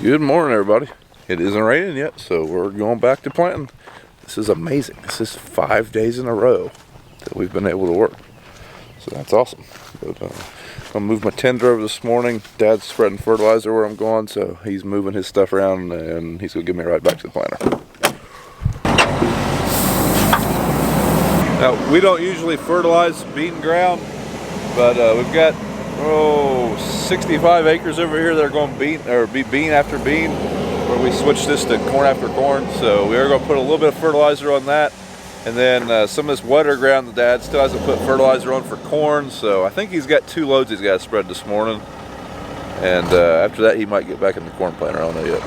Good morning, everybody. It isn't raining yet, so we're going back to planting. This is amazing. This is 5 days in a row that we've been able to work. So that's awesome. But I'll move my tender over this morning. Dad's spreading fertilizer where I'm going, so he's moving his stuff around and he's gonna give me a ride back to the planter. Now, we don't usually fertilize bean ground, but we've got 65 acres over here that are going bean after bean, where we switched this to corn after corn. So we are going to put a little bit of fertilizer on that, and then some of this wetter ground the dad still hasn't put fertilizer on for corn. So I think he's got 2 loads he's got to spread this morning, and after that he might get back in the corn planter. I don't know yet.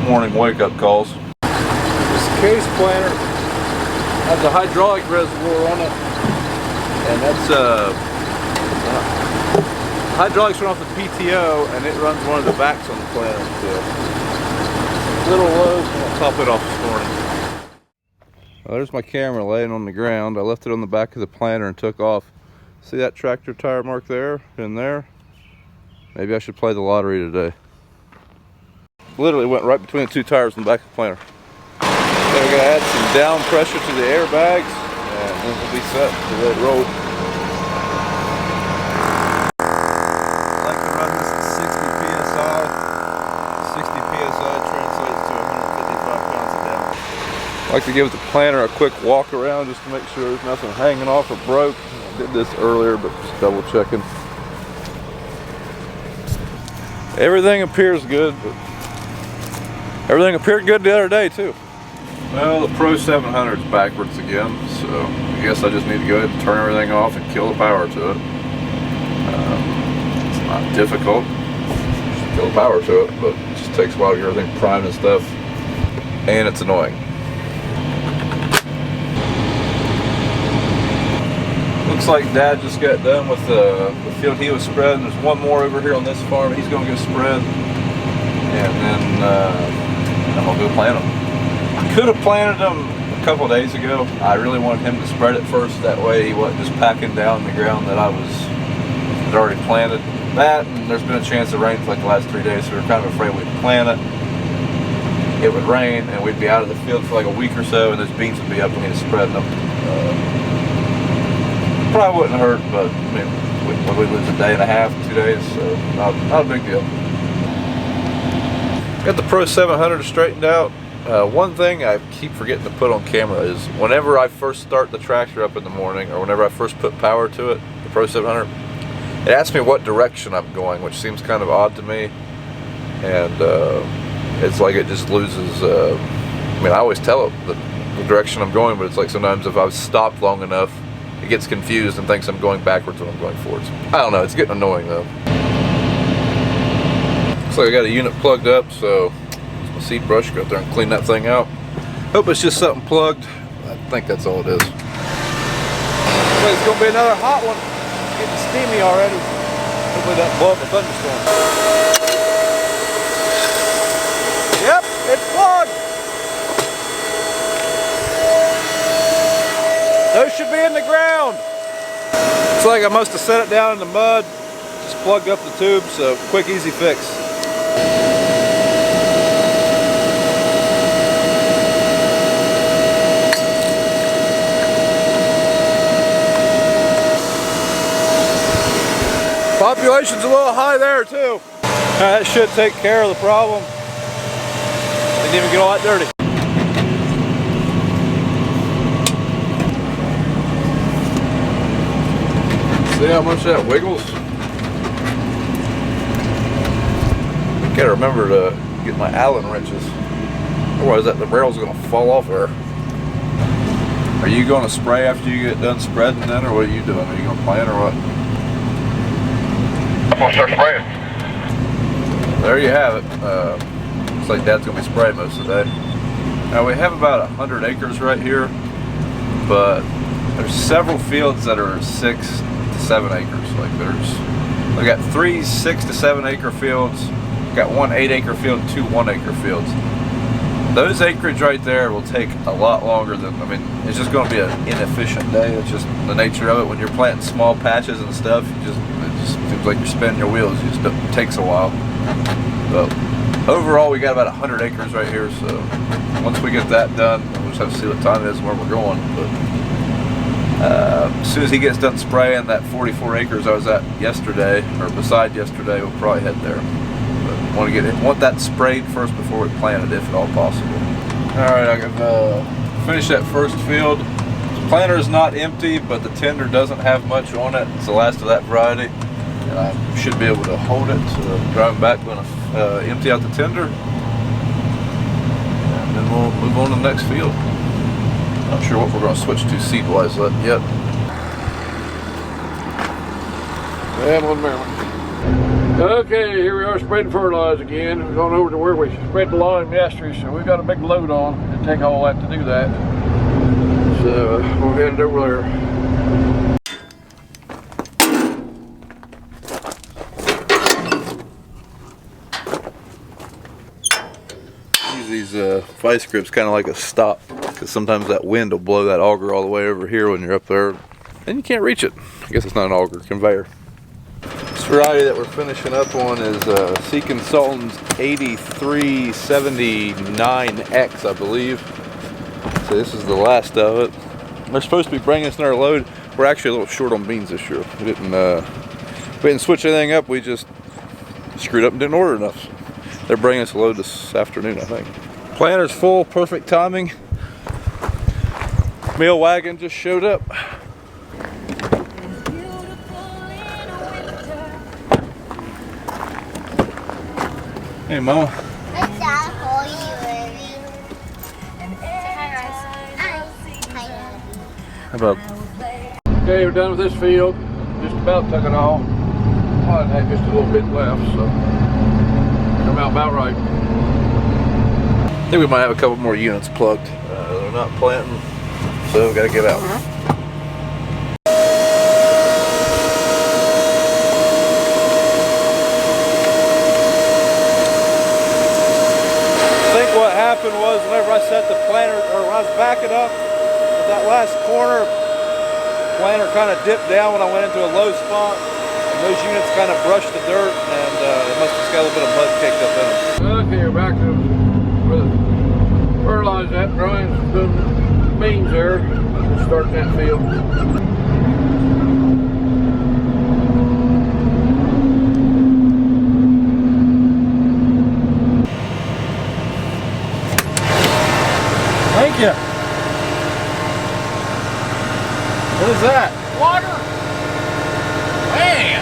Morning wake-up calls. This case planter has a hydraulic reservoir on it, and that's hydraulics run off the PTO, and it runs one of the backs on the planter. So little low, I'll top it off this morning. Well, there's my camera laying on the ground. I left it on the back of the planter and took off. See that tractor tire mark there in there? Maybe I should play the lottery today. Literally went right between the 2 tires in the back of the planter. So we're going to add some down pressure to the airbags, and then we'll be set to let it roll. I like to run this at 60 psi. 60 psi translates to 155 pounds of down. I like to give the planter a quick walk around just to make sure there's nothing hanging off or broke. I did this earlier, but just double checking. Everything appears good, but everything appeared good the other day too. Well, the Pro 700 is backwards again, so I guess I just need to go ahead and turn everything off and kill the power to it. It's not difficult. Just kill the power to it, but it just takes a while to get everything primed and stuff, and it's annoying. Looks like Dad just got done with the field he was spreading. There's one more over here on this farm. He's going to get spread, and then I'm going to go plant them. I could have planted them a couple of days ago. I really wanted him to spread it first. That way he wasn't just packing down the ground that I had already planted. That, and there's been a chance of rain for like the last 3 days, so we were kind of afraid we'd plant it. It would rain, and we'd be out of the field for like a week or so, and those beans would be up when he was spreading them. Probably wouldn't hurt, but I mean, we'd lose a day and a half, 2 days, so not a big deal. Got the Pro 700 straightened out. One thing I keep forgetting to put on camera is whenever I first start the tractor up in the morning, or whenever I first put power to it, the Pro 700, it asks me what direction I'm going, which seems kind of odd to me. And it's like it just loses, I mean, I always tell it the direction I'm going, but it's like sometimes if I've stopped long enough, it gets confused and thinks I'm going backwards when I'm going forwards. I don't know, it's getting annoying though. Looks like I got a unit plugged up, so my seed brush, go up there and clean that thing out. Hope it's just something plugged. I think that's all it is. Well, it's gonna be another hot one. It's getting steamy already. Hopefully that blow up a thunderstorm. Yep, it's plugged. Those should be in the ground. Looks like I must have set it down in the mud. Just plugged up the tube, so quick, easy fix. Population's a little high there too. That should take care of the problem. Didn't even get all that dirty. See how much that wiggles? I gotta remember to get my Allen wrenches. Otherwise the barrel's gonna fall off there. Are you gonna spray after you get done spreading then, or what are you doing? Are you gonna plant or what? I'm gonna start spraying. There you have it. Looks like Dad's gonna be spraying most of the day. Now we have about 100 acres right here, but there's several fields that are 6 to 7 acres. Like there's We got 3 6 to 7 acre fields. Got 1 8 acre field and 2 1 acre fields. Those acreage right there will take a lot longer than, I mean, it's just going to be an inefficient day. It's just the nature of it. When you're planting small patches and stuff, it just seems like you're spinning your wheels. It takes a while. But overall, we got about 100 acres right here. So once we get that done, we'll just have to see what time it is and where we're going. But as soon as he gets done spraying that 44 acres I was at yesterday, or beside yesterday, we'll probably head there. Want that sprayed first before we plant it, if at all possible. Alright, I've finished that first field. The planter is not empty, but the tender doesn't have much on it. It's the last of that variety. And I should be able to hold it, so driving back, going to empty out the tender. And then we'll move on to the next field. Not sure what we're going to switch to seed-wise yet. And one minute. Okay, here we are spreading fertilizer again. We're going over to where we spread the lime yesterday, so we've got a big load on. It'll take all that to do that. So we're headed over there. Use these vice grips kind of like a stop, because sometimes that wind will blow that auger all the way over here when you're up there, and you can't reach it. I guess it's not an auger, conveyor. This variety that we're finishing up on is Sea Consultant's 8379X, I believe. So this is the last of it. They're supposed to be bringing us another load. We're actually a little short on beans this year. We didn't switch anything up. We just screwed up and didn't order enough. They're bringing us a load this afternoon, I think. Planter's full, perfect timing. Meal wagon just showed up. Hey, Mama. How about? Okay, we're done with this field. Just about took it all. I had just a little bit left, so come out about right. I think we might have a couple more units plugged. They're not planting, so we gotta get out. What happened was, whenever I set the planter, or when I was backing up at that last corner, the planter kind of dipped down when I went into a low spot, and those units kind of brushed the dirt, and it must have just got a little bit of mud caked up in them. Okay, we're back to where the fertilizer that drying some beans there. We'll start that field. Thank you. What is that? Water! Man!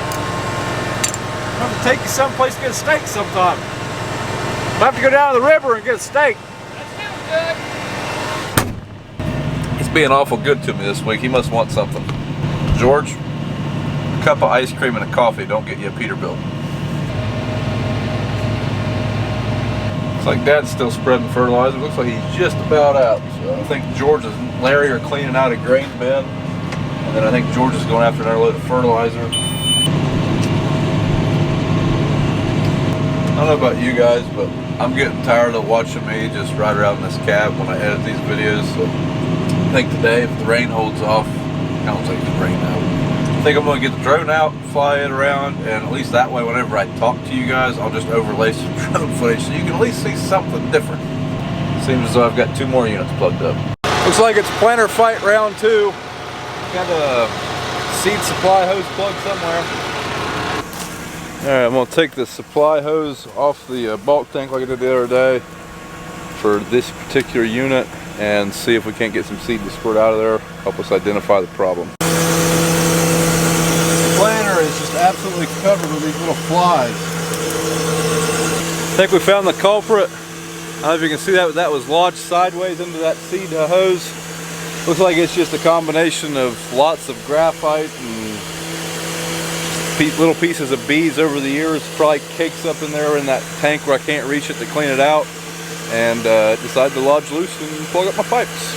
I'm going to take you someplace to get a steak sometime. I'll have to go down to the river and get a steak. That sounds good. He's being awful good to me this week. He must want something. George, a cup of ice cream and a coffee don't get you a Peterbilt. Like Dad's still spreading fertilizer. Looks like he's just about out. So I think George and Larry are cleaning out a grain bin, and then I think George is going after another load of fertilizer. I don't know about you guys, but I'm getting tired of watching me just ride around in this cab when I edit these videos. So I think today, if the rain holds off, kind of looks like it's rain out. I think I'm going to get the drone out, fly it around, and at least that way, whenever I talk to you guys, I'll just overlay some drone footage so you can at least see something different. Seems as though I've got 2 more units plugged up. Looks like it's planter fight round 2. Got a seed supply hose plugged somewhere. Alright, I'm going to take the supply hose off the bulk tank like I did the other day for this particular unit and see if we can't get some seed to squirt out of there, help us identify the problem. Planter is just absolutely covered with these little flies. I think we found the culprit. I don't know if you can see that, that was lodged sideways into that seed hose. Looks like it's just a combination of lots of graphite and little pieces of beads over the years. Probably cakes up in there in that tank where I can't reach it to clean it out, and decided to lodge loose and plug up my pipes.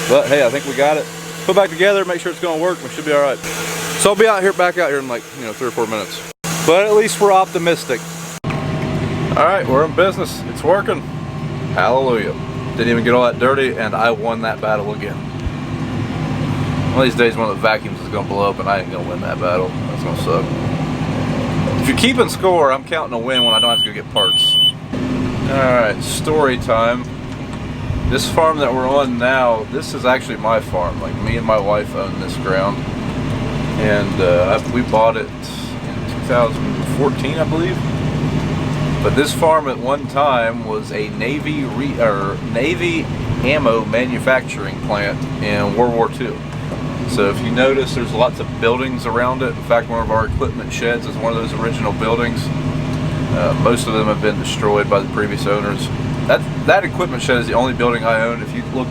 But hey, I think we got it. put back together, make sure it's gonna work, we should be all right. So I'll be back out here in like, 3 or 4 minutes. But at least we're optimistic. All right, we're in business, it's working. Hallelujah. Didn't even get all that dirty, and I won that battle again. One of these days, one of the vacuums is gonna blow up, and I ain't gonna win that battle. That's gonna suck. If you're keeping score, I'm counting a win when I don't have to go get parts. All right, story time. This farm that we're on now, this is actually my farm. Like, me and my wife own this ground, and we bought it in 2014, I believe. But this farm at one time was a Navy ammo manufacturing plant in World War II. So if you notice, there's lots of buildings around it. In fact, one of our equipment sheds is one of those original buildings. Most of them have been destroyed by the previous owners. That equipment shed is the only building I own. If you look,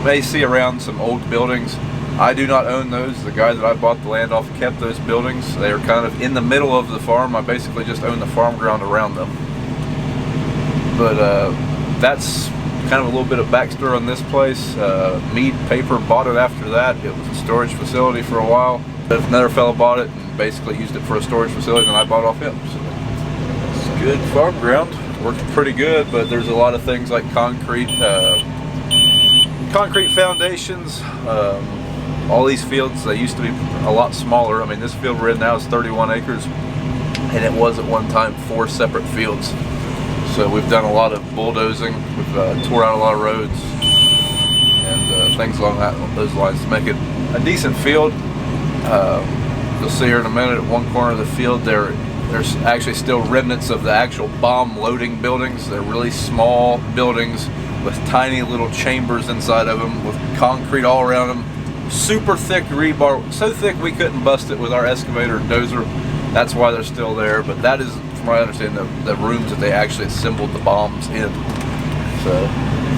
may see around some old buildings. I do not own those. The guy that I bought the land off kept those buildings. They are kind of in the middle of the farm. I basically just own the farm ground around them. But that's kind of a little bit of backstory on this place. Mead Paper bought it after that. It was a storage facility for a while. Another fellow bought it and basically used it for a storage facility, and I bought off him. So it's good farm ground. Works pretty good, but there's a lot of things like concrete foundations. All these fields, they used to be a lot smaller. I mean, this field we're in now is 31 acres, and it was at one time 4 separate fields. So we've done a lot of bulldozing. We've tore out a lot of roads and things along those lines to make it a decent field. You'll see here in a minute, at one corner of the field, there's actually still remnants of the actual bomb loading buildings. They're really small buildings with tiny little chambers inside of them with concrete all around them. Super thick rebar, so thick we couldn't bust it with our excavator and dozer. That's why they're still there, but that is, from what I understand, the rooms that they actually assembled the bombs in. So,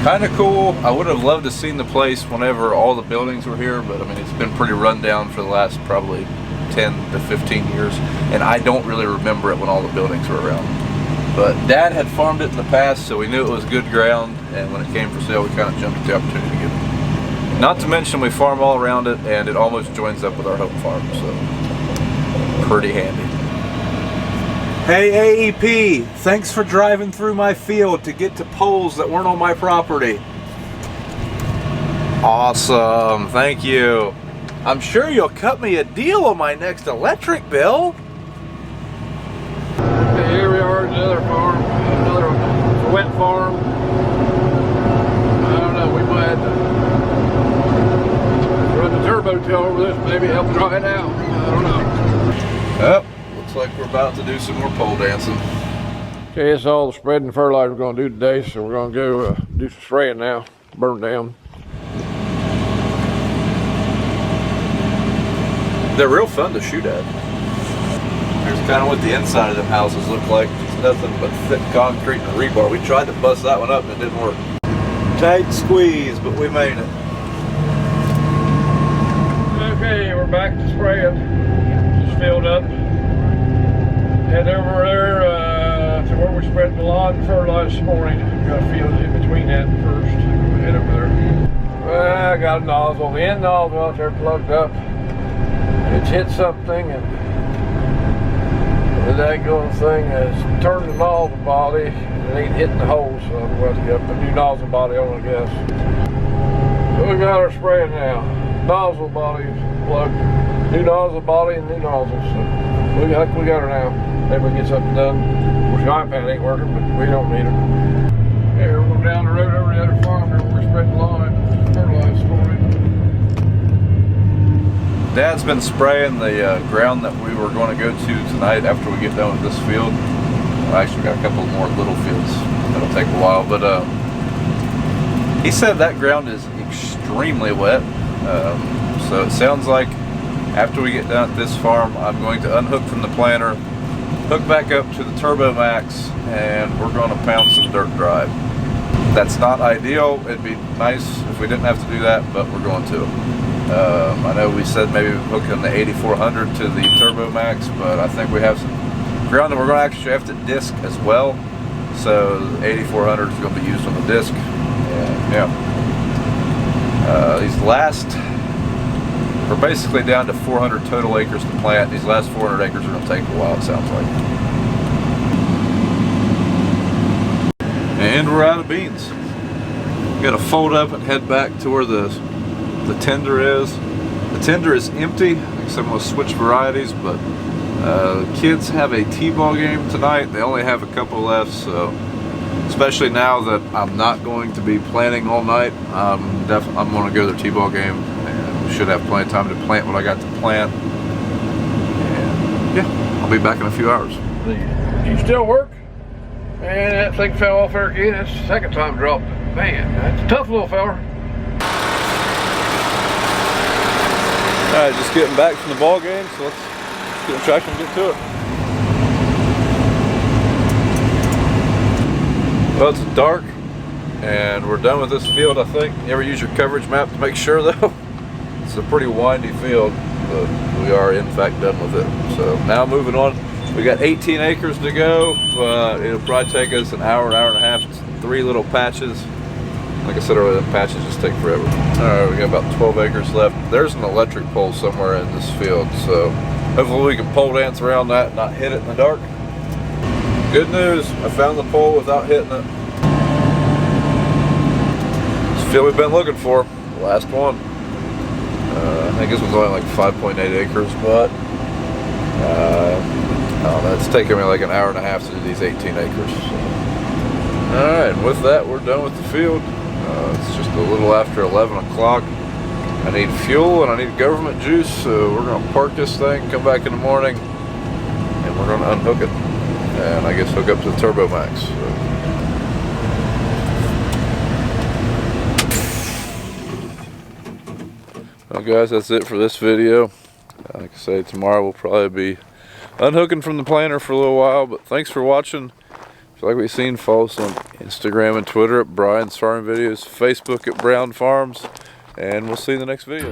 kind of cool. I would have loved to have seen the place whenever all the buildings were here, but I mean, it's been pretty run down for the last probably 10 to 15 years, and I don't really remember it when all the buildings were around. But Dad had farmed it in the past, so we knew it was good ground, and when it came for sale, we kind of jumped at the opportunity to get it. Not to mention we farm all around it, and it almost joins up with our home farm, so pretty handy. Hey AEP, thanks for driving through my field to get to poles that weren't on my property. Awesome, thank you. I'm sure you'll cut me a deal on my next electric bill. Okay, here we are at another farm, another wet farm. I don't know, we might have to run the turbo tail over this, maybe help dry it out. I don't know. Yep, looks like we're about to do some more pole dancing. Okay, that's all the spreading and fertilizer we're going to do today, so we're going to go do some spraying now, burn down. They're real fun to shoot at. Here's kind of what the inside of them houses look like. It's nothing but thick concrete and rebar. We tried to bust that one up and it didn't work. Tight squeeze, but we made it. Okay, we're back to spraying. Just filled up. Head over there to where we spread the lawn and fertilizer this morning. Got a field in between that first. Head over there. Well, I got a nozzle. The end nozzle out there plugged up. It's hit something, and the daggone thing has turned the nozzle body and it ain't hitting the hole, so I'm going to get a new nozzle body on, I guess. So we got our spraying now. Nozzle body plugged. New nozzle body and new nozzles. So we got her now. Maybe we can get something done. Of course, the iPad ain't working, but we don't need it. Hey, we're going down the road over the other farm there. We're spreading the lawn, fertilizer this morning. Dad's been spraying the ground that we were going to go to tonight after we get done with this field. Actually, we got a couple more little fields. That'll take a while, but he said that ground is extremely wet. So it sounds like after we get done at this farm, I'm going to unhook from the planter, hook back up to the Turbo Max, and we're going to pound some dirt drive. That's not ideal. It'd be nice if we didn't have to do that, but we're going to. I know we said maybe hooking the 8400 to the Turbo Max, but I think we have some ground that we're going to actually have to disc as well. So the 8400 is going to be used on the disc. And yeah. We're basically down to 400 total acres to plant. These last 400 acres are going to take a while, it sounds like. And we're out of beans. We got to fold up and head back to where the tender is. The tender is empty. I guess I'm going to switch varieties, but the kids have a t-ball game tonight. They only have a couple left, so especially now that I'm not going to be planting all night, I'm going to go to their t-ball game, and we should have plenty of time to plant what I got to plant. And yeah, I'll be back in a few hours. Do you still work? Man, that thing fell off there again. That's the second time dropped it. Man, that's a tough little fella. Alright, just getting back from the ball game, so let's get in tractor and get to it. Well, it's dark, and we're done with this field, I think. You ever use your coverage map to make sure, though? It's a pretty windy field, but we are, in fact, done with it. So now moving on. We got 18 acres to go. It'll probably take us an hour and a half. It's 3 little patches. Like I said earlier, the patches just take forever. Alright, we got about 12 acres left. There's an electric pole somewhere in this field, so hopefully we can pole dance around that and not hit it in the dark. Good news, I found the pole without hitting it. It's the field we've been looking for, the last one. I think this one's only like 5.8 acres, but I don't know, it's taking me like an hour and a half to do these 18 acres. Alright, and with that, we're done with the field. It's just a little after 11 o'clock. I need fuel and I need government juice, so we're going to park this thing, come back in the morning, and we're going to unhook it. And I guess hook up to the Turbo Max. So. Well guys, that's it for this video. Like I say, tomorrow we'll probably be unhooking from the planter for a little while, but thanks for watching. If you like what you've seen, follow us on Instagram and Twitter at Brian's Farm Videos, Facebook at Brown Farms, and we'll see you in the next video.